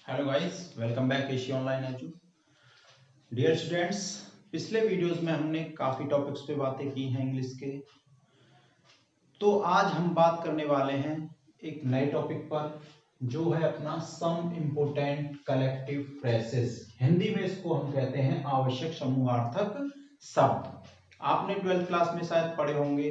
Hello guys, welcome back Ashi Online Edu. Dear students, पिछले videos में हमने काफ़ी टॉपिक्स पे बातें की हैं इंग्लिश के। तो आज हम बात करने वाले हैं एक नए टॉपिक पर, जो है अपना some important collective phrases. Hindi में इसको हम कहते हैं आवश्यक समूहार्थक शब्द। आपने 12th क्लास में शायद पढ़े होंगे,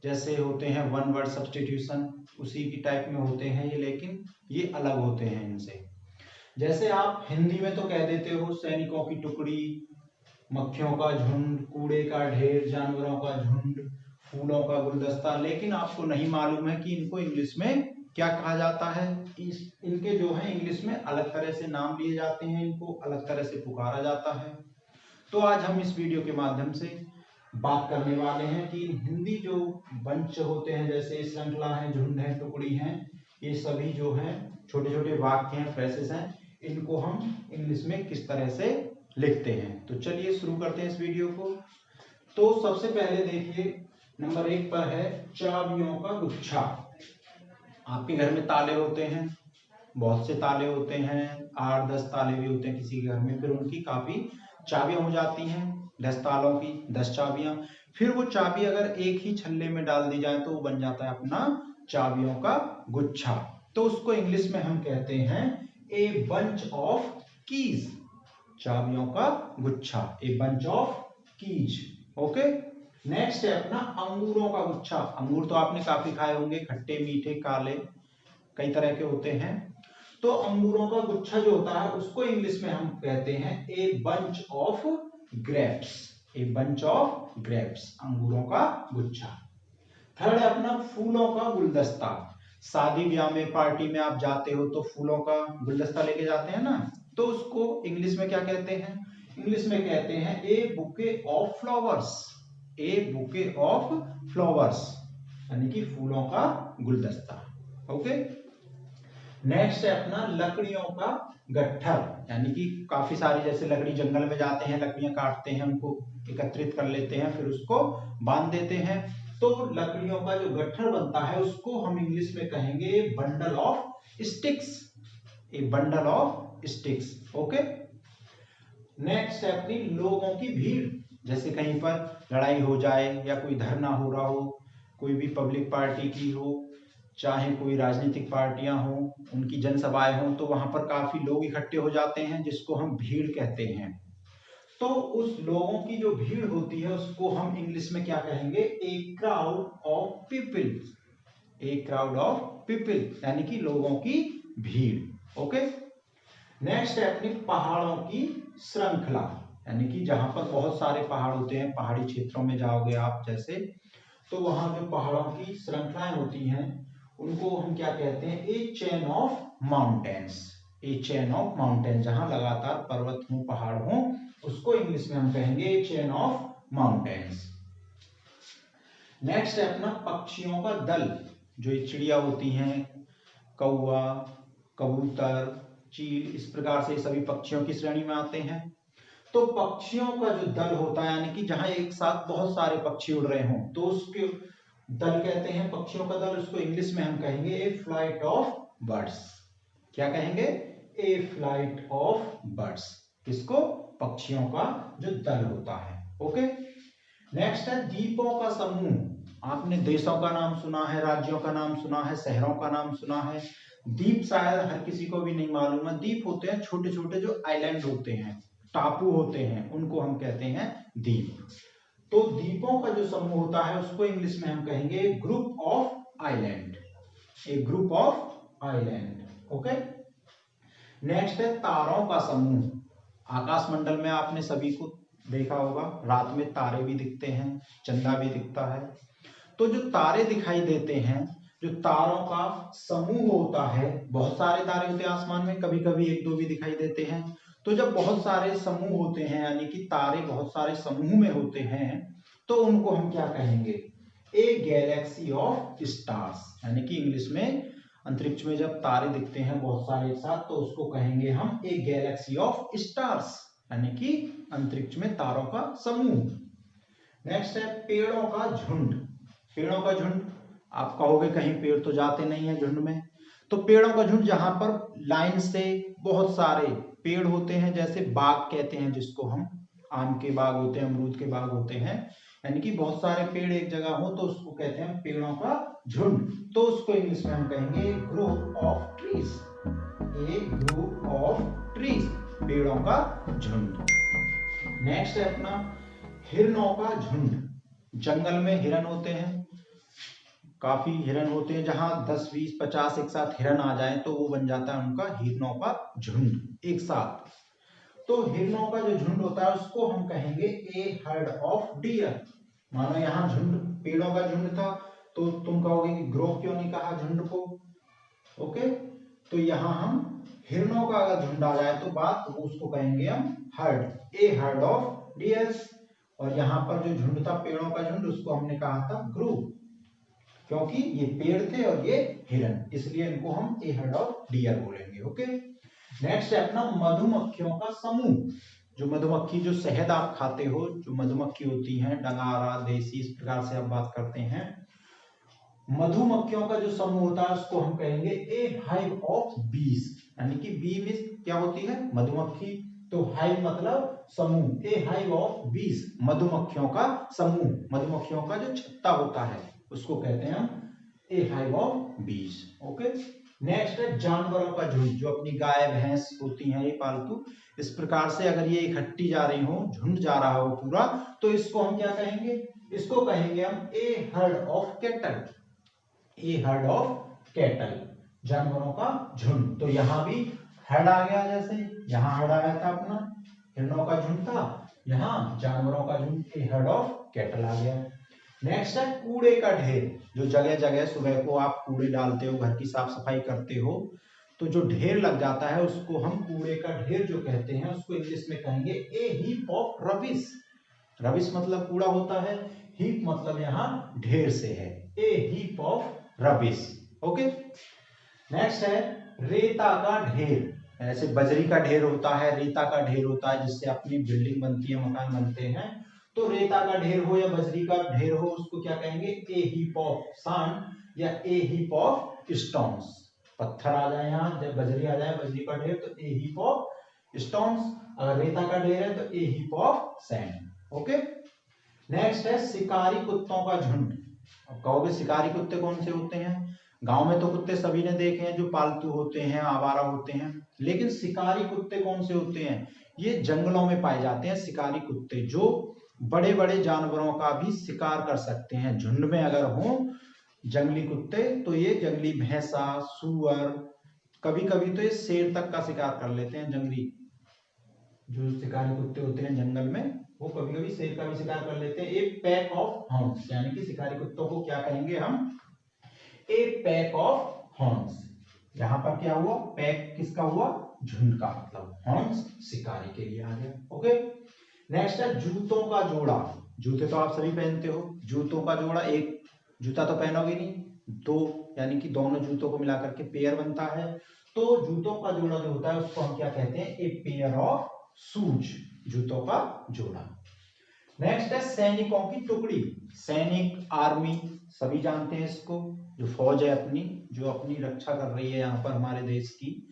जैसे होते हैं वन वर्ड सब्स्टिट्यूशन, उसी की टाइप में होते हैं ये, लेकिन ये अलग होते हैं इनसे। जैसे आप हिंदी में तो कह देते हो सैनिकों की टुकड़ी, मक्खियों का झुंड, कूड़े का ढेर, जानवरों का झुंड, फूलों का गुलदस्ता, लेकिन आपको नहीं मालूम है कि इनको इंग्लिश में क्या कहा जाता है। इनके जो है इंग्लिश में अलग तरह से नाम लिए जाते हैं, इनको अलग तरह से पुकारा जाता है। तो आज हम इस वीडियो के माध्यम से बात करने वाले हैं कि हिंदी जो बंच होते हैं, जैसे श्रृंखला है, झुंड है, टुकड़ी है, ये सभी जो है छोटे छोटे वाक्य हैं, फ्रेजेस हैं, इनको हम इंग्लिश में किस तरह से लिखते हैं। तो चलिए शुरू करते हैं इस वीडियो को। तो सबसे पहले देखिए, नंबर 1 पर है चाबियों का गुच्छा। आपके घर में ताले होते हैं, बहुत से ताले होते हैं, 8-10 ताले भी होते हैं किसी के घर में, फिर उनकी काफी चाबियां हो जाती हैं, 10 तालों की 10 चाबियां। फिर वो चाबी अगर एक ही छल्ले में डाल दी जाए तो वो बन जाता है अपना चाबियों का गुच्छा। तो उसको इंग्लिश में हम कहते हैं ए बंच ऑफ कीज। चाबियों का गुच्छा, a bunch of keys. Okay. Next है अपना अंगूरों का गुच्छा। अंगूर तो आपने काफी खाए होंगे, खट्टे, मीठे, काले, कई तरह के होते हैं। तो अंगूरों का गुच्छा जो होता है उसको इंग्लिश में हम कहते हैं a bunch of grapes. A bunch of grapes, अंगूरों का गुच्छा। थर्ड है अपना फूलों का गुलदस्ता। शादी ब्याह में, पार्टी में आप जाते हो तो फूलों का गुलदस्ता लेके जाते हैं ना, तो उसको इंग्लिश में क्या कहते हैं? इंग्लिश में कहते हैं a bouquet of flowers. A bouquet of flowers, यानी कि फूलों का गुलदस्ता। ओके। नेक्स्ट है अपना लकड़ियों का गट्ठर, यानी कि काफी सारी, जैसे लकड़ी जंगल में जाते हैं, लकड़ियां काटते हैं, उनको एकत्रित कर लेते हैं, फिर उसको बांध देते हैं। तो लकड़ियों का जो गट्ठर बनता है उसको हम इंग्लिश में कहेंगे bundle of sticks. A bundle of sticks. Okay. Next है अपनी लोगों की भीड़। जैसे कहीं पर लड़ाई हो जाए या कोई धरना हो रहा हो, कोई भी पब्लिक पार्टी की हो, चाहे कोई राजनीतिक पार्टियां हो, उनकी जनसभाएं हो, तो वहां पर काफी लोग इकट्ठे हो जाते हैं, जिसको हम भीड़ कहते हैं। तो उस लोगों की जो भीड़ होती है उसको हम इंग्लिश में क्या कहेंगे? A crowd of people. A crowd of people, यानी कि लोगों की भीड़। ओके। नेक्स्ट है अपनी पहाड़ों की श्रृंखला, यानी कि जहां पर बहुत सारे पहाड़ होते हैं, पहाड़ी क्षेत्रों में जाओगे आप जैसे, तो वहां जो पहाड़ों की श्रृंखलाएं होती हैं उनको हम क्या कहते हैं? A chain of mountains. A chain of mountain, जहां लगातार पर्वत हो, पहाड़ हो, उसको इंग्लिश में हम कहेंगे ए चेन ऑफ माउंटेन्स। नेक्स्ट है अपना पक्षियों का दल। जो ये चिड़िया होती हैं, कौवा, कबूतर, चील, इस प्रकार से सभी पक्षियों की श्रेणी में आते हैं। तो पक्षियों का जो दल होता है, यानी कि जहां एक साथ बहुत सारे पक्षी उड़ रहे हों, तो उसके दल कहते हैं पक्षियों का दल। उसको इंग्लिश में हम कहेंगे ए फ्लाइट ऑफ बर्ड्स। क्या कहेंगे? ए फ्लाइट ऑफ बर्ड्स। किसको? पक्षियों का जो दल होता है। ओके। नेक्स्ट है द्वीपों का समूह। आपने देशों का नाम सुना है, राज्यों का नाम सुना है, शहरों का नाम सुना है। द्वीप शायद हर किसी को भी नहीं मालूम है। द्वीप होते हैं छोटे छोटे जो आइलैंड होते हैं, टापू होते हैं, उनको हम कहते हैं द्वीप। तो द्वीपों का जो समूह होता है उसको इंग्लिश में हम कहेंगे group of island. A group of island. Okay. Next है तारों का समूह। आकाश मंडल में आपने सभी को देखा होगा, रात में तारे भी दिखते हैं, चंदा भी दिखता है। तो जो तारे दिखाई देते हैं, जो तारों का समूह होता है, बहुत सारे तारे होते हैं आसमान में, कभी कभी एक दो भी दिखाई देते हैं। तो जब बहुत सारे समूह होते हैं, यानी कि तारे बहुत सारे समूह में होते हैं, तो उनको हम क्या कहेंगे? ए गैलेक्सी ऑफ स्टार्स, यानी कि इंग्लिश में अंतरिक्ष में जब तारे दिखते हैं बहुत सारे एक साथ, तो उसको कहेंगे हम ए गैलेक्सी ऑफ स्टार्स, यानी कि अंतरिक्ष में तारों का समूह। नेक्स्ट है पेड़ों का झुंड। पेड़ों का झुंड, आप कहोगे कहीं पेड़ तो जाते नहीं है झुंड में, तो पेड़ों का झुंड जहां पर लाइन से बहुत सारे पेड़ होते हैं, जैसे बाग कहते हैं जिसको हम, आम के बाग होते हैं, अमरूद के बाग होते हैं, यानी कि बहुत सारे पेड़ एक जगह हो तो उसको कहते हैं पेड़ों का झुंड। तो उसको इंग्लिश में हम कहेंगे group of trees, A group of trees, पेड़ों का झुंड। नेक्स्ट है अपना हिरणों का झुंड। जंगल में हिरन होते हैं, काफी हिरन होते हैं, जहां 10 20 50 एक साथ हिरन आ जाए तो वो बन जाता है उनका हिरणों का झुंड एक साथ। तो हिरणों का जो झुंड होता है उसको हम कहेंगे ए हर्ड ऑफ डियर। मानो यहाँ झुंड पेड़ों का झुंड था तो तुम कहोगे कि ग्रुप क्यों नहीं कहा झुंड को, ओके। तो यहाँ हम हिरणों का अगर झुंड आ जाए तो बात उसको कहेंगे हम heard, A herd of dears. और यहाँ पर जो झुंड था पेड़ों का झुंड उसको हमने कहा था ग्रुप, क्योंकि ये पेड़ थे और ये हिरन, इसलिए इनको हम ए हर्ड ऑफ डियर बोलेंगे, ओके। नेक्स्ट है अपना मधुमक्खियों का समूह। जो मधुमक्खी, जो शहद आप खाते हो, जो मधुमक्खी होती हैं, डंगारा, देसी, इस प्रकार से आप बात करते हैं। मधुमक्खियों का जो समूह होता है उसको हम कहेंगे ए हाइव ऑफ बीज, यानी कि बी में क्या होती है मधुमक्खी, तो हाइव मतलब समूह, ए हाइव ऑफ बीज, मधुमक्खियों का समूह, मधुमक्खियों का जो छत्ता होता है उसको कहते हैं हम ए हाइव ऑफ बीज, ओके। नेक्स्ट है जानवरों का झुंड। जो अपनी गाय भैंस होती हैं ये पालतू, इस प्रकार से अगर ये इकट्ठी जा रही हो, झुंड जा रहा हो पूरा, तो इसको हम क्या कहेंगे, इसको कहेंगे हम a herd of cattle, a herd of cattle, जानवरों का झुंड। तो यहाँ भी हर्ड आ गया, जैसे यहाँ हर्ड आया था अपना हिरणों का झुंड था, यहाँ जानवरों का झुंड, ए हर्ड ऑफ कैटल आ गया। नेक्स्ट है कूड़े का ढेर। जो जगह जगह सुबह को आप कूड़े डालते हो, घर की साफ सफाई करते हो, तो जो ढेर लग जाता है उसको हम कूड़े का ढेर जो कहते हैं उसको इंग्लिश में कहेंगे ए हीप ऑफ रबिश। रबिश मतलब कूड़ा होता है, हीप मतलब यहाँ ढेर से है, a heap of rubbish, okay. Next है रेता का ढेर। ऐसे बजरी का ढेर होता है, रेता का ढेर होता है जिससे अपनी बिल्डिंग बनती है, मकान बनते हैं। तो रेता का ढेर हो या बजरी का ढेर हो उसको क्या कहेंगे, ए हीप ऑफ सैंड या ए हीप ऑफ स्टोन्स। पत्थर आ जाए यहाँ, जब बजरी आ जाए बजरी का ढेर तो ए हीप ऑफ स्टोन्स, अगर रेता का ढेर है तो a heap of sand, okay. Next है शिकारी कुत्तों का झुंड। अब कहोगे शिकारी कुत्ते कौन से होते हैं, गांव में तो कुत्ते सभी ने देखे हैं जो पालतू होते हैं, आवारा होते हैं, लेकिन शिकारी कुत्ते कौन से होते हैं, ये जंगलों में पाए जाते हैं शिकारी कुत्ते, जो बड़े बड़े जानवरों का भी शिकार कर सकते हैं। झुंड में अगर हो जंगली कुत्ते तो ये जंगली भैंसा, सुअर, कभी कभी तो ये शेर तक का शिकार कर लेते हैं। जंगली जो शिकारी कुत्ते होते हैं जंगल में, वो कभी कभी शेर का भी शिकार कर लेते हैं। ए पैक ऑफ हाउंड्स, यानी कि शिकारी कुत्तों को क्या कहेंगे हम, ए पैक ऑफ हॉर्न्स। यहां पर क्या हुआ, पैक किसका हुआ, झुंड का, मतलब हॉर्न्स शिकारी के लिए आ गया, ओके। नेक्स्ट है जूतों का जोड़ा। जूते तो आप सभी पहनते हो, जूतों का जोड़ा, एक जूता तो पहनोगे नहीं, दो, यानी कि दोनों जूतों को मिलाकर के पेयर बनता है। तो जूतों का जोड़ा जो होता है उसको हम क्या कहते हैं, ए पेयर ऑफ शूज, जूतों का जोड़ा। नेक्स्ट है सैनिकों की टुकड़ी। सैनिक, आर्मी, सभी जानते हैं इसको, जो फौज है अपनी, जो अपनी रक्षा कर रही है यहाँ पर हमारे देश की,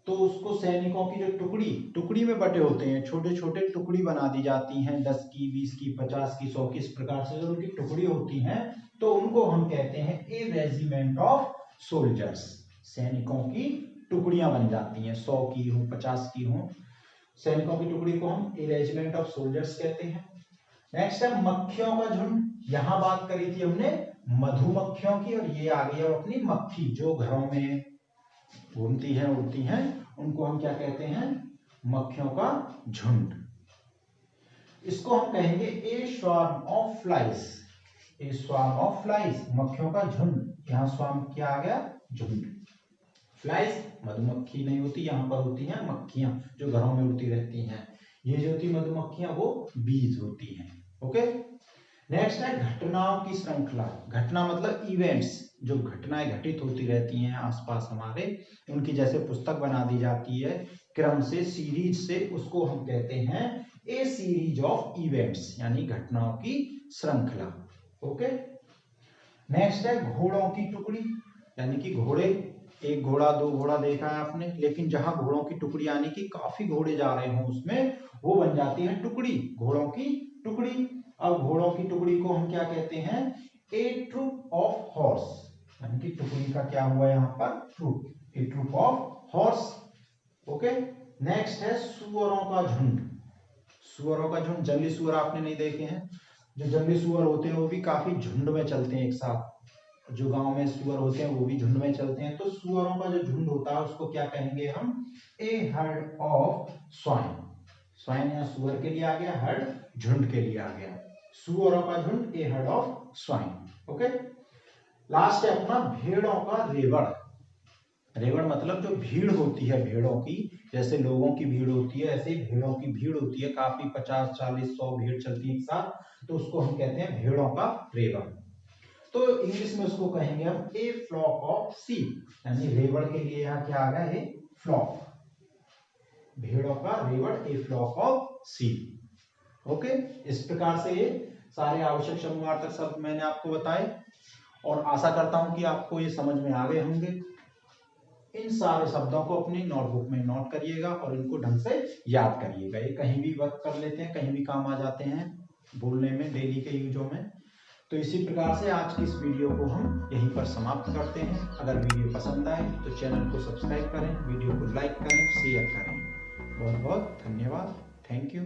तो उसको सैनिकों की जो टुकड़ी, टुकड़ी में बटे होते हैं, छोटे छोटे टुकड़ी बना दी जाती हैं, 10 की, 20 की, 50 की, 100 की, इस प्रकार से जो उनकी टुकड़ी होती हैं तो उनको हम कहते हैं ए रेजिमेंट ऑफ सोल्जर्स। सैनिकों की टुकड़ियां बन जाती हैं, 100 की हो, 50 की हो, सैनिकों की टुकड़ी को हम ए रेजिमेंट ऑफ सोल्जर्स कहते हैं। नेक्स्ट है मक्खियों का झुंड। यहां बात करी थी हमने मधुमक्खियों की, और ये आ गई अपनी मक्खी जो घरों में घूमती हैं, उड़ती हैं, उनको हम क्या कहते हैं, मक्खियों का झुंड। इसको हम कहेंगे a swarm of flies, a swarm of flies, मक्खियों का झुंड। यहाँ स्वार्म क्या आ गया, झुंड। फ्लाइज मधुमक्खी नहीं होती, यहाँ पर होती हैं मक्खियां जो घरों में उड़ती रहती हैं। ये जो होती मधुमक्खियां वो बीज होती हैं, ओके। नेक्स्ट है घटनाओं की श्रृंखला। घटना मतलब इवेंट्स, जो घटनाएं घटित होती रहती हैं आसपास हमारे, उनकी जैसे पुस्तक बना दी जाती है क्रम से, सीरीज से, उसको हम कहते हैं ए सीरीज ऑफ इवेंट्स, यानी घटनाओं की श्रृंखला, ओके। नेक्स्ट है घोड़ों की टुकड़ी, यानी कि घोड़े एक घोड़ा, दो घोड़ा देखा है आपने, लेकिन जहां घोड़ों की टुकड़ी यानी कि काफी घोड़े जा रहे हों उसमें, वो बन जाती है टुकड़ी, घोड़ों की टुकड़ी। अब घोड़ों की टुकड़ी को हम क्या कहते हैं? ए ट्रूप ऑफ हॉर्स, यानी कि टुकड़ी का क्या हुआ यहाँ पर? Troop, a troop of horse. Okay, next है सुअरों का झुंड। सुअरों का झुंड, जंगली सुअर आपने नहीं देखे हैं? जो जंगली सुअर होते हैं वो भी काफी झुंड में चलते हैं एक साथ। जो गांव में सुअर होते हैं वो भी झुंड में चलते हैं। तो सुअरों का जो झुंड होता है उसको क्या कहेंगे हम? A herd of swine. Swine या सुअर के लिए आ गया, हर्ड झुंड के लिए आ गया। सुअरों का झुंड, a herd of swine. Okay, last है अपना भेड़ों का रेवड़। रेवड़ मतलब जो भीड़ होती है भेड़ों की, जैसे लोगों की भीड़ होती है ऐसे भेड़ों की भीड़ होती है, काफी 50, 40, 100 भीड़ चलती है एक साथ, तो उसको हम कहते हैं भेड़ों का रेवड़। तो इंग्लिश में उसको कहेंगे हम ए फ्लॉक ऑफ शीप, यानी रेवड़ के लिए यहाँ क्या आ गया? ए फ्लॉक, भेड़ों का रेवड़, ए फ्लॉक ऑफ शीप। ओके, इस प्रकार से ये सारे आवश्यक समूहार्थक शब्द मैंने आपको बताए और आशा करता हूं कि आपको ये समझ में आ गए होंगे। इन सारे शब्दों को अपनी नोटबुक में नोट करिएगा और इनको ढंग से याद करिएगा। ये कहीं भी वर्क कर लेते हैं, कहीं भी काम आ जाते हैं बोलने में, डेली के यूजों में। तो इसी प्रकार से आज की इस वीडियो को हम यहीं पर समाप्त करते हैं। अगर वीडियो पसंद आए तो चैनल को सब्सक्राइब करें, वीडियो को लाइक करें, शेयर करें। बहुत बहुत धन्यवाद। Thank you.